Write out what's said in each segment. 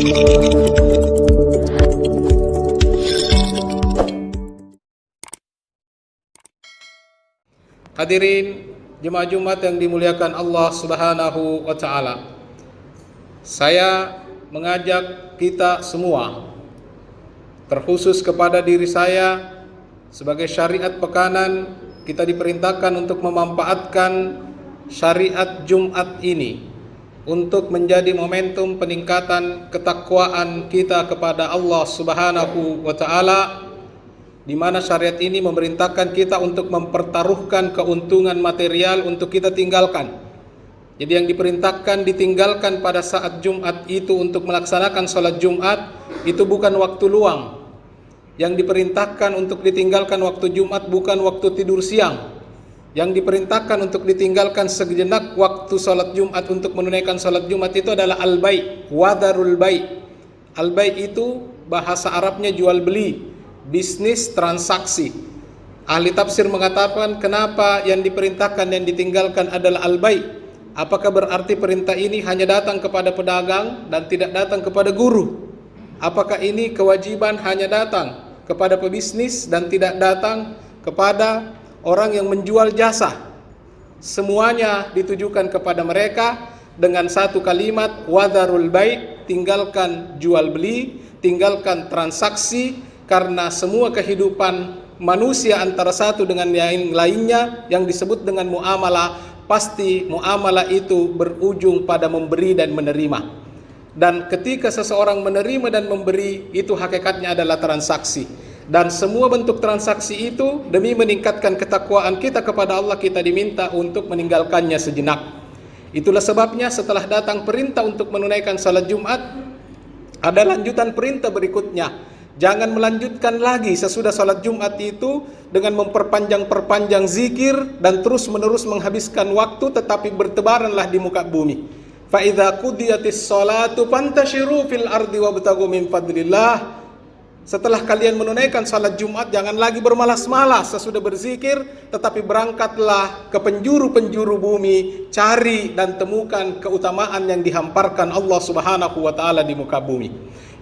Hadirin jemaah Jumat yang dimuliakan Allah Subhanahu wa taala. Saya mengajak kita semua, terkhusus kepada diri saya sebagai syariat pekanan, kita diperintahkan untuk memanfaatkan syariat Jumat ini untuk menjadi momentum peningkatan ketakwaan kita kepada Allah Subhanahu wa taala, di mana syariat ini memerintahkan kita untuk mempertaruhkan keuntungan material untuk kita tinggalkan. Jadi yang diperintahkan ditinggalkan pada saat Jumat itu untuk melaksanakan sholat Jumat itu bukan waktu luang. Yang diperintahkan untuk ditinggalkan waktu Jumat bukan waktu tidur siang. Yang diperintahkan untuk ditinggalkan sejenak waktu sholat Jumat untuk menunaikan sholat Jumat itu adalah al-bai', wadarul bai'. Al-bai' itu bahasa Arabnya jual beli, bisnis transaksi. Ahli tafsir mengatakan kenapa yang diperintahkan dan ditinggalkan adalah al-bai'? Apakah berarti perintah ini hanya datang kepada pedagang dan tidak datang kepada guru? Apakah ini kewajiban hanya datang kepada pebisnis dan tidak datang kepada orang yang menjual jasa? Semuanya ditujukan kepada mereka dengan satu kalimat wadarul bai', tinggalkan jual beli, tinggalkan transaksi. Karena semua kehidupan manusia antara satu dengan yang lainnya yang disebut dengan muamalah, pasti muamalah itu berujung pada memberi dan menerima. Dan ketika seseorang menerima dan memberi, itu hakikatnya adalah transaksi. Dan semua bentuk transaksi itu demi meningkatkan ketakwaan kita kepada Allah, kita diminta untuk meninggalkannya sejenak. Itulah sebabnya setelah datang perintah untuk menunaikan salat Jumat, ada lanjutan perintah berikutnya. Jangan melanjutkan lagi sesudah salat Jumat itu dengan memperpanjang zikir dan terus-menerus menghabiskan waktu, tetapi bertebaranlah di muka bumi. Fa idza qudiyatis shalatu fantashiru fil ardi wabtaghu min fadlillah. Setelah kalian menunaikan salat Jumat, jangan lagi bermalas-malas sesudah berzikir, tetapi berangkatlah ke penjuru-penjuru bumi, cari dan temukan keutamaan yang dihamparkan Allah Subhanahu wa taala di muka bumi.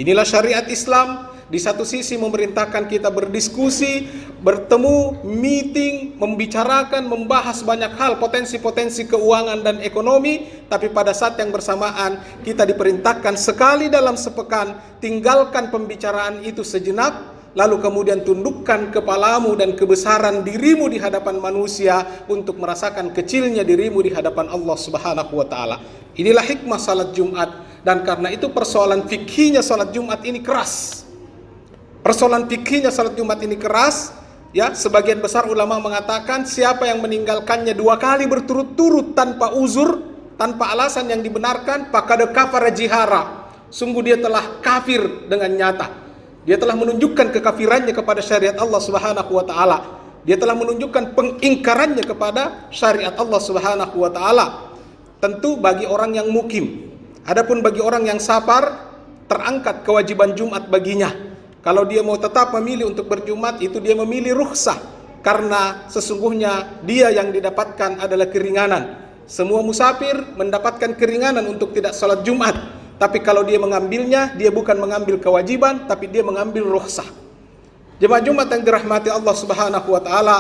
Inilah syariat Islam. Di satu sisi memerintahkan kita berdiskusi, bertemu, meeting, membicarakan, membahas banyak hal, potensi-potensi keuangan dan ekonomi. Tapi pada saat yang bersamaan kita diperintahkan sekali dalam sepekan, tinggalkan pembicaraan itu sejenak, lalu kemudian tundukkan kepalamu dan kebesaran dirimu di hadapan manusia untuk merasakan kecilnya dirimu di hadapan Allah Subhanahu wa taala. Inilah hikmah salat Jumat, dan karena itu persoalan fikihnya salat Jumat ini keras. Persoalan fikihnya salat Jumat ini keras, ya. Sebagian besar ulama mengatakan siapa yang meninggalkannya 2 kali berturut-turut tanpa uzur, tanpa alasan yang dibenarkan, faqad kafara jihara. Sungguh dia telah kafir dengan nyata. Dia telah menunjukkan kekafirannya kepada syariat Allah Subhanahu wa taala. Dia telah menunjukkan pengingkarannya kepada syariat Allah Subhanahu wa taala. Tentu bagi orang yang mukim. Adapun bagi orang yang safar, terangkat kewajiban Jumat baginya. Kalau dia mau tetap memilih untuk berjumat, itu dia memilih rukhsah, karena sesungguhnya dia yang didapatkan adalah keringanan. Semua musafir mendapatkan keringanan untuk tidak salat Jumat, tapi kalau dia mengambilnya, dia bukan mengambil kewajiban, tapi dia mengambil rukhsah. Jemaah Jumat yang dirahmati Allah Subhanahu wa taala,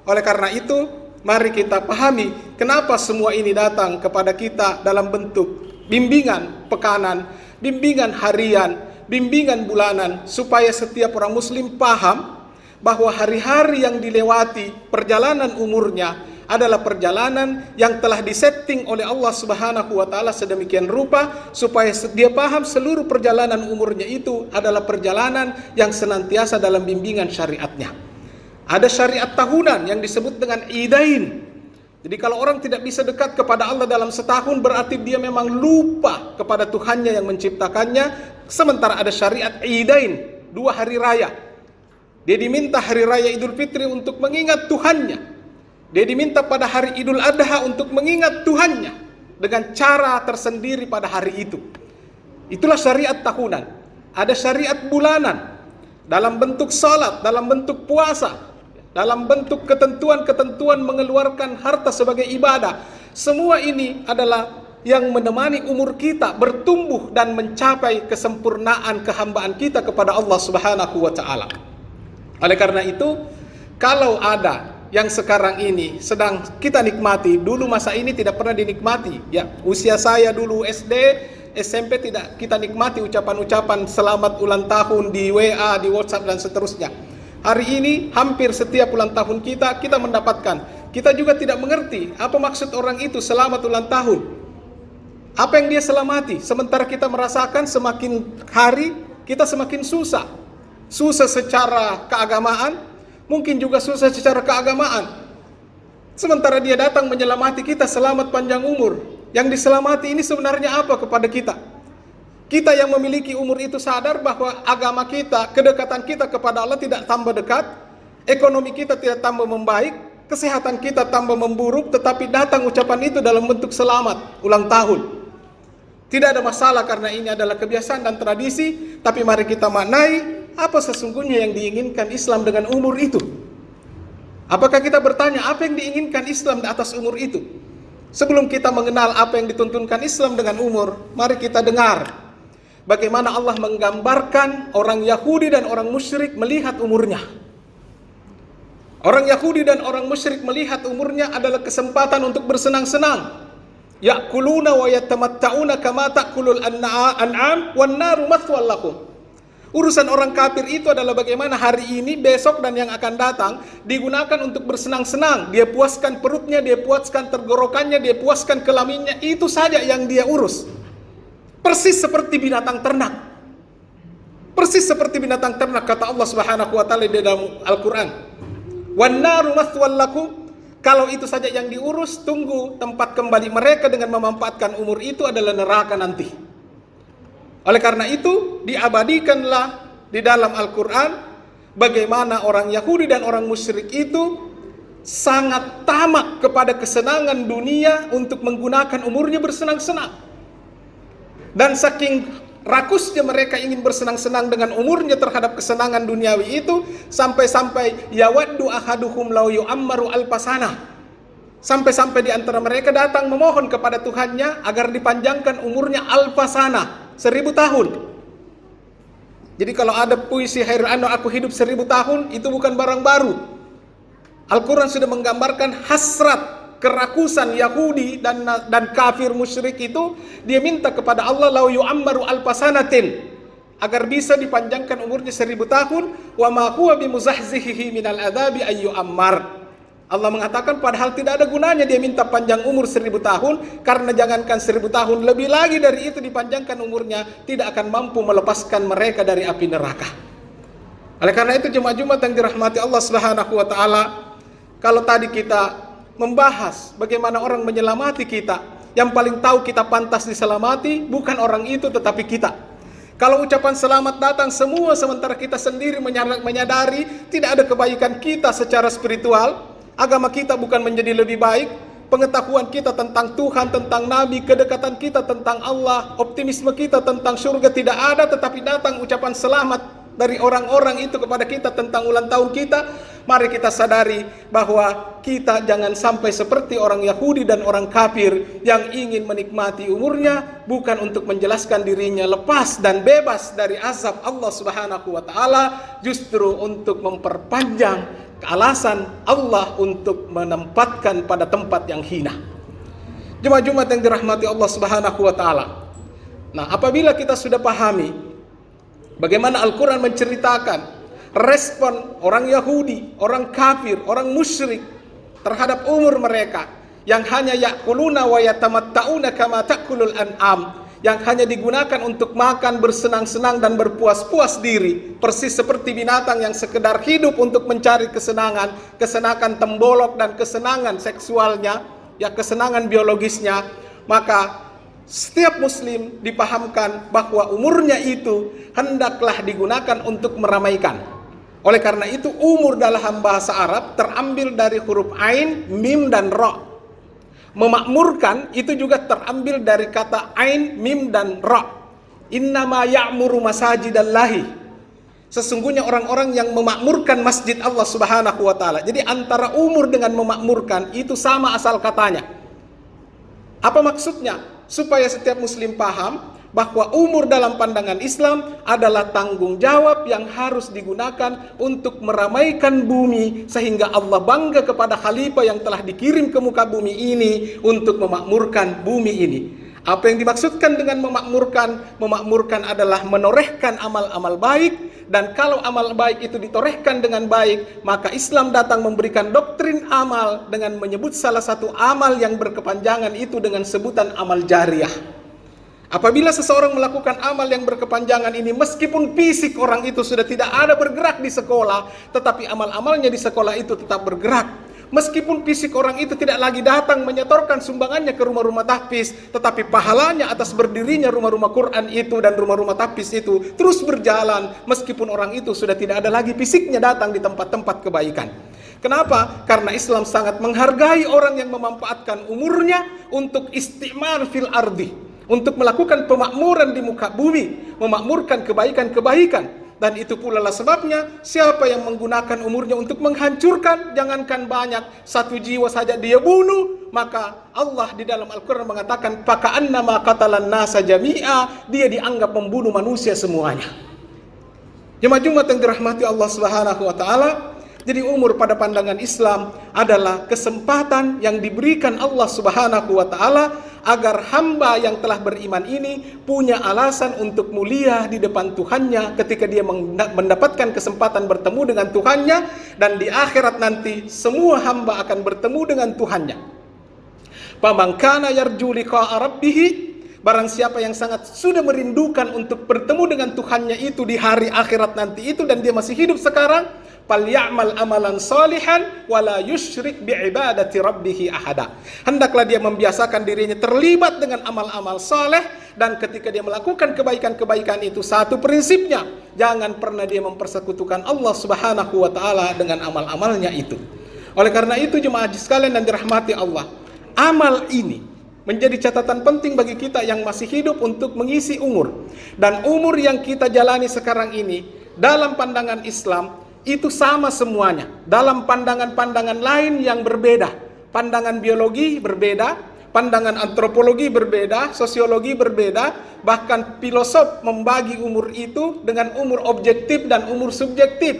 oleh karena itu mari kita pahami kenapa semua ini datang kepada kita dalam bentuk bimbingan pekanan, bimbingan harian, bimbingan bulanan, supaya setiap orang muslim paham bahwa hari-hari yang dilewati, perjalanan umurnya adalah perjalanan yang telah disetting oleh Allah Subhanahu wa taala sedemikian rupa supaya dia paham seluruh perjalanan umurnya itu adalah perjalanan yang senantiasa dalam bimbingan syariatnya. Ada syariat tahunan yang disebut dengan idain. Jadi kalau orang tidak bisa dekat kepada Allah dalam setahun, berarti dia memang lupa kepada Tuhannya yang menciptakannya. Sementara ada syariat idain, 2 hari raya. Dia diminta hari raya Idul Fitri untuk mengingat Tuhannya. Dia diminta pada hari Idul Adha untuk mengingat Tuhannya dengan cara tersendiri pada hari itu. Itulah syariat tahunan. Ada syariat bulanan dalam bentuk salat, dalam bentuk puasa, dalam bentuk ketentuan-ketentuan mengeluarkan harta sebagai ibadah. Semua ini adalah yang menemani umur kita bertumbuh dan mencapai kesempurnaan kehambaan kita kepada Allah Subhanahu wa taala. Oleh karena itu, kalau ada yang sekarang ini sedang kita nikmati, dulu masa ini tidak pernah dinikmati. Ya, usia saya dulu SD, SMP tidak kita nikmati ucapan-ucapan selamat ulang tahun di WA, di WhatsApp dan seterusnya. Hari ini hampir setiap ulang tahun kita mendapatkan. Kita juga tidak mengerti apa maksud orang itu selamat ulang tahun. Apa yang dia selamati? Sementara kita merasakan semakin hari kita semakin susah. Susah secara keagamaan, mungkin juga susah secara keagamaan. Sementara dia datang menyelamati kita selamat panjang umur. Yang diselamati ini sebenarnya apa kepada kita? Kita yang memiliki umur itu sadar bahwa agama kita, kedekatan kita kepada Allah tidak tambah dekat, ekonomi kita tidak tambah membaik, kesehatan kita tambah memburuk, tetapi datang ucapan itu dalam bentuk selamat ulang tahun. Tidak ada masalah karena ini adalah kebiasaan dan tradisi, tapi mari kita maknai apa sesungguhnya yang diinginkan Islam dengan umur itu. Apakah kita bertanya apa yang diinginkan Islam di atas umur itu? Sebelum kita mengenal apa yang dituntunkan Islam dengan umur, mari kita dengar bagaimana Allah menggambarkan orang Yahudi dan orang musyrik melihat umurnya. Orang Yahudi dan orang musyrik melihat umurnya adalah kesempatan untuk bersenang-senang. Ya'kuluna wa yatamatta'una kama ta'kulul an'am wan naru mathwal lahum. Urusan orang kafir itu adalah bagaimana hari ini, besok dan yang akan datang digunakan untuk bersenang-senang. Dia puaskan perutnya, dia puaskan tenggorokannya, dia puaskan kelaminnya, itu saja yang dia urus. Persis seperti binatang ternak. Persis seperti binatang ternak kata Allah Subhanahu wa taala di dalam Al-Qur'an. Wan naru mathwal lakum. Kalau itu saja yang diurus, tunggu tempat kembali mereka dengan memanfaatkan umur itu adalah neraka nanti. Oleh karena itu, diabadikanlah di dalam Al-Quran bagaimana orang Yahudi dan orang musyrik itu sangat tamak kepada kesenangan dunia untuk menggunakan umurnya bersenang-senang. Dan saking rakusnya mereka ingin bersenang-senang dengan umurnya terhadap kesenangan duniawi itu, sampai-sampai yawaddu ahaduhum law yu'ammaru alfasana. Sampai-sampai di antara mereka datang memohon kepada Tuhannya agar dipanjangkan umurnya alfasana, 1000 tahun. Jadi kalau ada puisi Khairul Anwar, aku hidup 1000 tahun, itu bukan barang baru. Al-Quran sudah menggambarkan hasrat, kerakusan Yahudi dan kafir musyrik itu. Dia minta kepada Allah lau yu'ammaru alfasanatin, agar bisa dipanjangkan umurnya 1000 tahun. Wa ma huwa bimuzahzihihi minal adabi ayyu ammar. Allah mengatakan padahal tidak ada gunanya dia minta panjang umur 1000 tahun, karena jangankan 1000 tahun, lebih lagi dari itu dipanjangkan umurnya, tidak akan mampu melepaskan mereka dari api neraka. Oleh karena itu jemaah Jumat yang dirahmati Allah Subhanahu wa taala, kalau tadi kita membahas bagaimana orang menyelamati kita, yang paling tahu kita pantas diselamati bukan orang itu tetapi kita. Kalau ucapan selamat datang semua sementara kita sendiri menyadari tidak ada kebaikan kita secara spiritual, agama kita bukan menjadi lebih baik, pengetahuan kita tentang Tuhan, tentang Nabi, kedekatan kita tentang Allah, optimisme kita tentang surga tidak ada, tetapi datang ucapan selamat dari orang-orang itu kepada kita tentang ulang tahun kita. Mari kita sadari bahwa kita jangan sampai seperti orang Yahudi dan orang kafir yang ingin menikmati umurnya bukan untuk menjelaskan dirinya lepas dan bebas dari azab Allah Subhanahu wa taala, justru untuk memperpanjang alasan Allah untuk menempatkan pada tempat yang hina. Jemaah Jumat yang dirahmati Allah Subhanahu wa taala. Nah, apabila kita sudah pahami bagaimana Al-Quran menceritakan respon orang Yahudi, orang kafir, orang musyrik terhadap umur mereka yang hanya ya'kuluna wa yatamatta'una kama ta'kulul an'am, yang hanya digunakan untuk makan, bersenang-senang dan berpuas-puas diri, persis seperti binatang yang sekedar hidup untuk mencari kesenangan tembolok dan kesenangan seksualnya, ya kesenangan biologisnya. Maka setiap muslim dipahamkan bahwa umurnya itu hendaklah digunakan untuk meramaikan. Oleh karena itu umur dalam bahasa Arab terambil dari huruf ain, mim dan ra. Memakmurkan itu juga terambil dari kata ain, mim dan ra. Innama ya'muru masajidallahi. Sesungguhnya orang-orang yang memakmurkan masjid Allah Subhanahu wa taala. Jadi antara umur dengan memakmurkan itu sama asal katanya. Apa maksudnya? supaya setiap muslim paham bahwa umur dalam pandangan Islam adalah tanggung jawab yang harus digunakan untuk meramaikan bumi sehingga Allah bangga kepada khalifah yang telah dikirim ke muka bumi ini untuk memakmurkan bumi ini. Apa yang dimaksudkan dengan memakmurkan? Memakmurkan adalah menorehkan amal-amal baik, dan kalau amal baik itu ditorehkan dengan baik, maka Islam datang memberikan doktrin amal dengan menyebut salah satu amal yang berkepanjangan itu dengan sebutan amal jariah. Apabila seseorang melakukan amal yang berkepanjangan ini, meskipun fisik orang itu sudah tidak ada bergerak di sekolah, tetapi amal-amalnya di sekolah itu tetap bergerak. Meskipun fisik orang itu tidak lagi datang menyetorkan sumbangannya ke rumah-rumah tahfiz, tetapi pahalanya atas berdirinya rumah-rumah Quran itu dan rumah-rumah tahfiz itu terus berjalan, meskipun orang itu sudah tidak ada lagi fisiknya datang di tempat-tempat kebaikan. Kenapa? Karena Islam sangat menghargai orang yang memanfaatkan umurnya untuk istimar fil ardi, untuk melakukan pemakmuran di muka bumi, memakmurkan kebaikan-kebaikan. Dan itu pula lah sebabnya, siapa yang menggunakan umurnya untuk menghancurkan, jangankan banyak, satu jiwa saja dia bunuh, maka Allah di dalam Al-Quran mengatakan, "Faka'annama qatalan nasa jami'a", dia dianggap membunuh manusia semuanya. Jemaah yang dirahmati Allah Subhanahu wa taala, jadi umur pada pandangan Islam adalah kesempatan yang diberikan Allah Subhanahu wa taala agar hamba yang telah beriman ini punya alasan untuk mulia di depan Tuhannya ketika dia mendapatkan kesempatan bertemu dengan Tuhannya, dan di akhirat nanti semua hamba akan bertemu dengan Tuhannya. Faman kana yarju liqa'a rabbih, barang siapa yang sangat sudah merindukan untuk bertemu dengan Tuhannya itu di hari akhirat nanti itu dan dia masih hidup sekarang, falyamal amalan salihan wala yusyrik biibadati rabbih ahada. Hendaklah dia membiasakan dirinya terlibat dengan amal-amal saleh, dan ketika dia melakukan kebaikan-kebaikan itu, satu prinsipnya, jangan pernah dia mempersekutukan Allah Subhanahu wa taala dengan amal-amalnya itu. Oleh karena itu jemaah sekalian yang dirahmati Allah, amal ini menjadi catatan penting bagi kita yang masih hidup untuk mengisi umur. Dan umur yang kita jalani sekarang ini dalam pandangan Islam itu sama semuanya. Dalam pandangan-pandangan lain yang berbeda, pandangan biologi berbeda, pandangan antropologi berbeda, sosiologi berbeda, bahkan filosof membagi umur itu dengan umur objektif dan umur subjektif,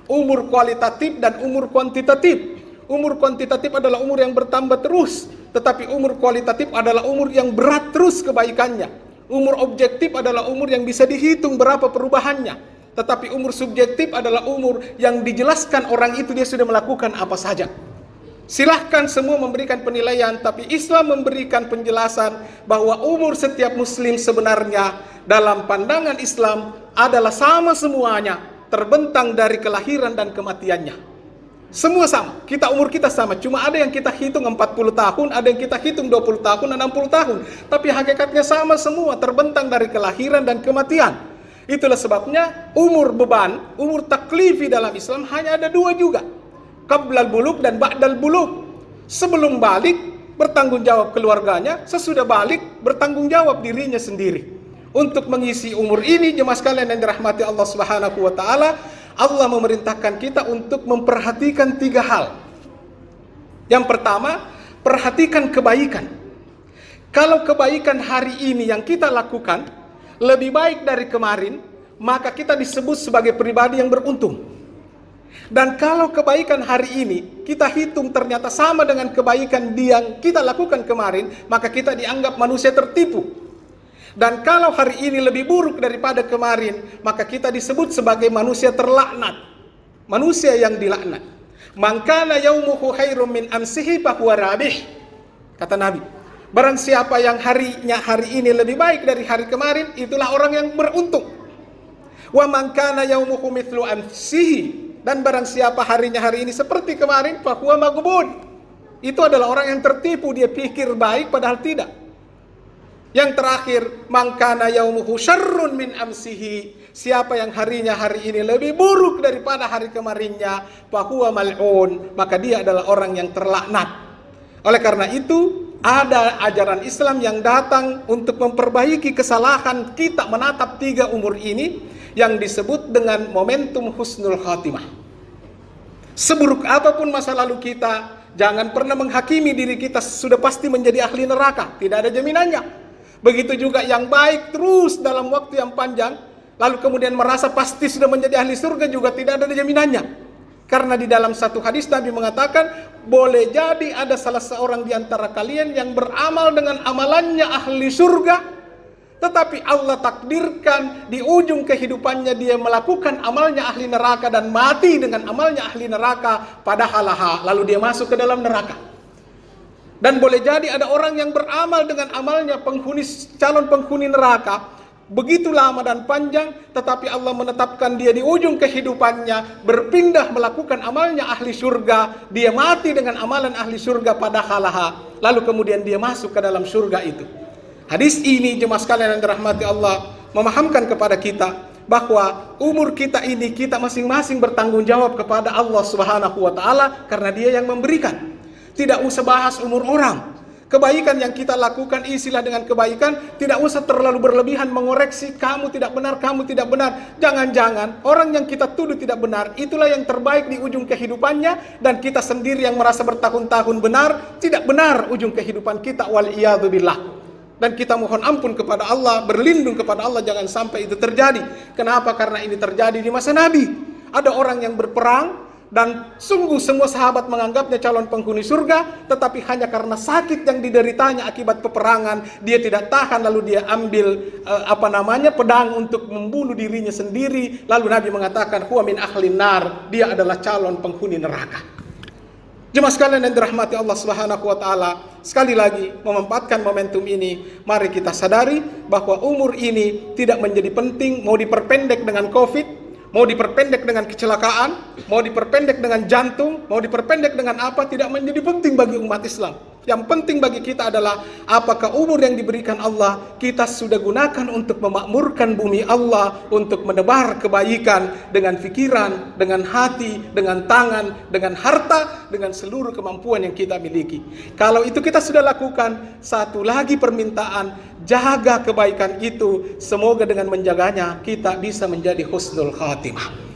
umur kualitatif dan umur kuantitatif. Umur kuantitatif adalah umur yang bertambah terus, tetapi umur kualitatif adalah umur yang berat terus kebaikannya. Umur objektif adalah umur yang bisa dihitung berapa perubahannya. Tetapi umur subjektif adalah umur yang dijelaskan orang itu dia sudah melakukan apa saja. Silahkan semua memberikan penilaian, tapi Islam memberikan penjelasan bahwa umur setiap muslim sebenarnya dalam pandangan Islam adalah sama semuanya, terbentang dari kelahiran dan kematiannya. Semua sama, umur kita sama, cuma ada yang kita hitung 40 tahun, ada yang kita hitung 20 tahun, 60 tahun. Tapi hakikatnya sama semua, terbentang dari kelahiran dan kematian. Itulah sebabnya umur beban, umur taklifi dalam Islam hanya ada dua juga. Qablal bulugh dan ba'dal bulugh. Sebelum balik bertanggung jawab keluarganya, sesudah balik bertanggung jawab dirinya sendiri. Untuk mengisi umur ini jemaah sekalian yang dirahmati Allah Subhanahu wa taala, Allah memerintahkan kita untuk memperhatikan tiga hal. Yang pertama, perhatikan kebaikan. Kalau kebaikan hari ini yang kita lakukan lebih baik dari kemarin, maka kita disebut sebagai pribadi yang beruntung. Dan kalau kebaikan hari ini kita hitung ternyata sama dengan kebaikan yang kita lakukan kemarin, maka kita dianggap manusia tertipu. Dan kalau hari ini lebih buruk daripada kemarin, maka kita disebut sebagai manusia terlaknat, manusia yang dilaknat. Man kana yaumuhu khairum min amsihi fahuwa rabih, kata Nabi. Barang siapa yang harinya hari ini lebih baik dari hari kemarin, itulah orang yang beruntung. Wa man kana yaumuhu mithlu amsihi, dan barang siapa harinya hari ini seperti kemarin, fahuwa maghbun, itu adalah orang yang tertipu, dia pikir baik padahal tidak. Yang terakhir, man kana yaumuhu syarrun min amsihi, siapa yang harinya hari ini lebih buruk daripada hari kemarinnya, fahuwa mal'un, maka dia adalah orang yang terlaknat. Oleh karena itu, ada ajaran Islam yang datang untuk memperbaiki kesalahan kita menatap tiga umur ini yang disebut dengan momentum husnul khatimah. Seburuk apapun masa lalu kita, jangan pernah menghakimi diri kita sudah pasti menjadi ahli neraka. Tidak ada jaminannya. Begitu juga yang baik terus dalam waktu yang panjang, lalu kemudian merasa pasti sudah menjadi ahli surga, juga tidak ada jaminannya. Karena di dalam satu hadis Nabi mengatakan, boleh jadi ada salah seorang di antara kalian yang beramal dengan amalannya ahli surga, tetapi Allah takdirkan di ujung kehidupannya dia melakukan amalnya ahli neraka dan mati dengan amalnya ahli neraka, padahal lalu dia masuk ke dalam neraka. Dan boleh jadi ada orang yang beramal dengan amalnya calon penghuni neraka, begitu lama dan panjang, tetapi Allah menetapkan dia di ujung kehidupannya berpindah melakukan amalnya ahli surga, dia mati dengan amalan ahli surga padahal lalu kemudian dia masuk ke dalam surga itu. Hadis ini jemaah sekalian yang dirahmati Allah memahamkan kepada kita bahwa umur kita ini kita masing-masing bertanggung jawab kepada Allah Subhanahu wa taala, karena Dia yang memberikan. Tidak usah bahas umur orang. Kebaikan yang kita lakukan isilah dengan kebaikan, tidak usah terlalu berlebihan mengoreksi kamu tidak benar, kamu tidak benar. Jangan-jangan orang yang kita tuduh tidak benar itulah yang terbaik di ujung kehidupannya, dan kita sendiri yang merasa bertahun-tahun benar, tidak benar ujung kehidupan kita, wal iyadu billah. Dan kita mohon ampun kepada Allah, berlindung kepada Allah jangan sampai itu terjadi. Kenapa? Karena ini terjadi di masa Nabi. Ada orang yang berperang dan sungguh semua sahabat menganggapnya calon penghuni surga, tetapi hanya karena sakit yang dideritanya akibat peperangan, dia tidak tahan lalu dia ambil pedang untuk membunuh dirinya sendiri. Lalu Nabi mengatakan, huwa min ahlin nar, dia adalah calon penghuni neraka. Jemaah sekalian yang dirahmati Allah Subhanahu wa taala, sekali lagi memanfaatkan momentum ini, mari kita sadari bahwa umur ini tidak menjadi penting mau diperpendek dengan Covid, mau diperpendek dengan kecelakaan, mau diperpendek dengan jantung, mau diperpendek dengan apa, tidak menjadi penting bagi umat Islam. Yang penting bagi kita adalah apakah umur yang diberikan Allah kita sudah gunakan untuk memakmurkan bumi Allah, untuk menebar kebaikan dengan pikiran, dengan hati, dengan tangan, dengan harta, dengan seluruh kemampuan yang kita miliki. Kalau itu kita sudah lakukan, satu lagi permintaan, jaga kebaikan itu. Semoga dengan menjaganya kita bisa menjadi husnul khatimah.